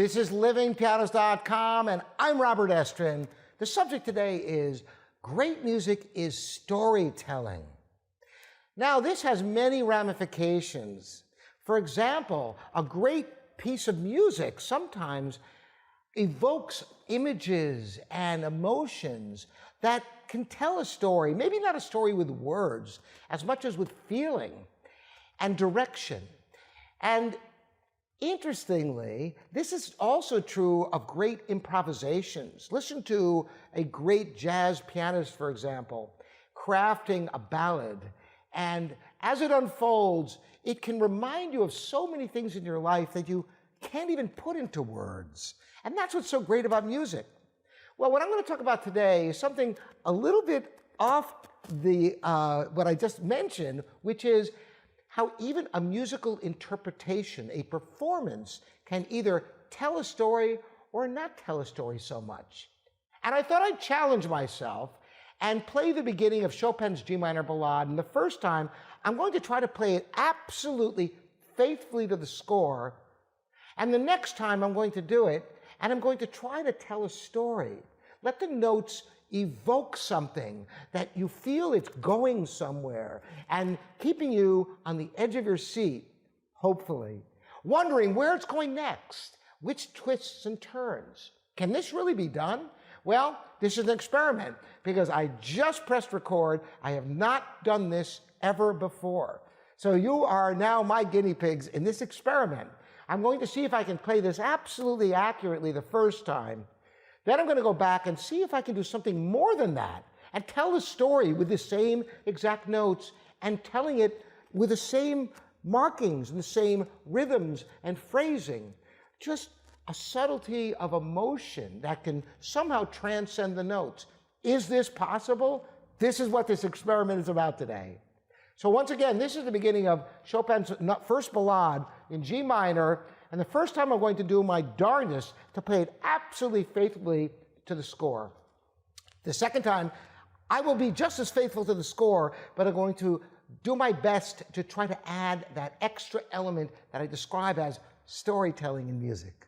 This is livingpianist.com, and I'm Robert Estrin. The subject today is great music is storytelling. Now, this has many ramifications. For example, a great piece of music sometimes evokes images and emotions that can tell a story, maybe not a story with words, as much as with feeling and direction. And interestingly, this is also true of great improvisations. Listen to a great jazz pianist, for example, crafting a ballad. And as it unfolds, it can remind you of so many things in your life that you can't even put into words. And that's what's so great about music. Well, what I'm going to talk about today is something a little bit off the what I just mentioned, which is how even a musical interpretation, a performance, can either tell a story or not tell a story so much. And I thought I'd challenge myself and play the beginning of Chopin's G minor ballad. And the first time, I'm going to try to play it absolutely faithfully to the score. And the next time, I'm going to do it, and I'm going to try to tell a story. Let the notes evoke something that you feel it's going somewhere and keeping you on the edge of your seat, hopefully, wondering where it's going next, which twists and turns. Can this really be done? Well, this is an experiment because I just pressed record. I have not done this ever before. So you are now my guinea pigs in this experiment. I'm going to see if I can play this absolutely accurately the first time. Then I'm going to go back and see if I can do something more than that and tell the story with the same exact notes and telling it with the same markings and the same rhythms and phrasing. Just a subtlety of emotion that can somehow transcend the notes. Is this possible? This is what this experiment is about today. So once again, this is the beginning of Chopin's first ballad in G minor, and the first time I'm going to do my darndest to play it absolutely faithfully to the score. The second time, I will be just as faithful to the score, but I'm going to do my best to try to add that extra element that I describe as storytelling in music.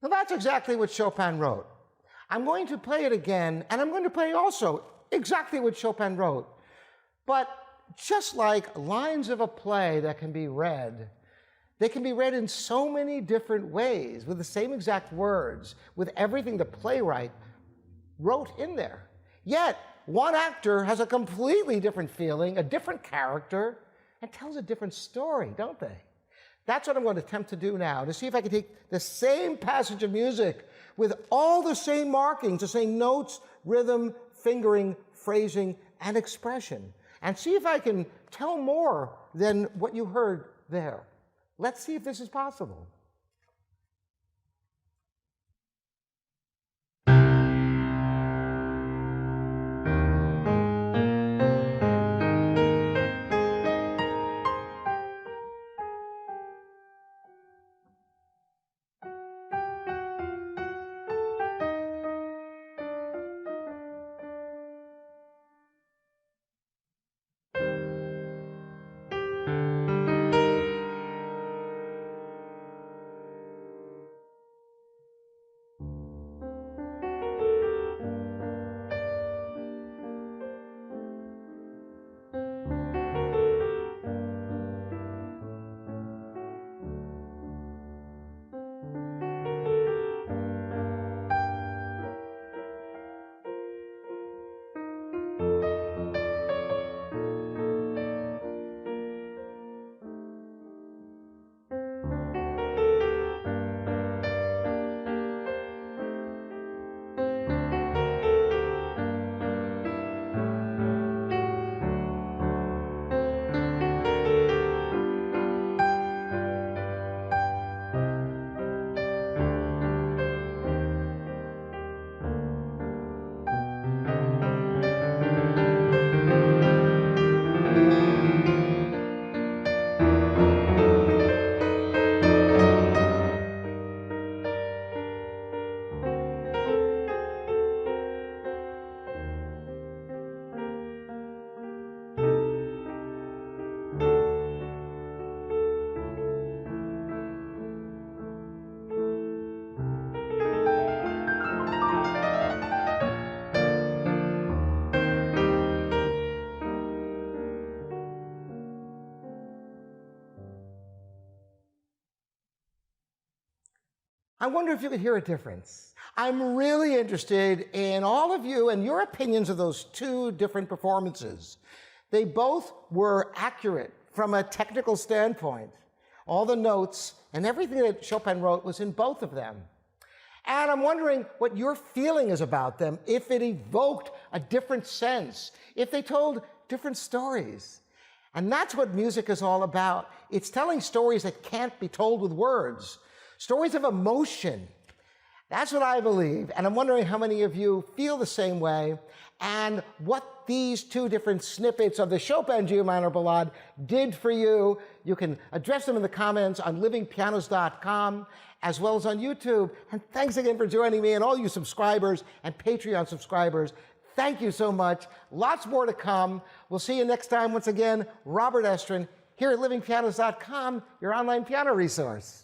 Well, that's exactly what Chopin wrote. I'm going to play it again, and I'm going to play also exactly what Chopin wrote. But just like lines of a play that can be read, they can be read in so many different ways, with the same exact words, with everything the playwright wrote in there. Yet, one actor has a completely different feeling, a different character, and tells a different story, don't they? That's what I'm going to attempt to do now, to see if I can take the same passage of music with all the same markings, the same notes, rhythm, fingering, phrasing, and expression, and see if I can tell more than what you heard there. Let's see if this is possible. I wonder if you could hear a difference. I'm really interested in all of you and your opinions of those two different performances. They both were accurate from a technical standpoint. All the notes and everything that Chopin wrote was in both of them. And I'm wondering what your feeling is about them, if it evoked a different sense, if they told different stories. And that's what music is all about. It's telling stories that can't be told with words. Stories of emotion. That's what I believe, and I'm wondering how many of you feel the same way, and what these two different snippets of the Chopin G minor ballade did for you. You can address them in the comments on livingpianos.com, as well as on YouTube. And thanks again for joining me, and all you subscribers and Patreon subscribers. Thank you so much. Lots more to come. We'll see you next time. Once again, Robert Estrin here at livingpianos.com, your online piano resource.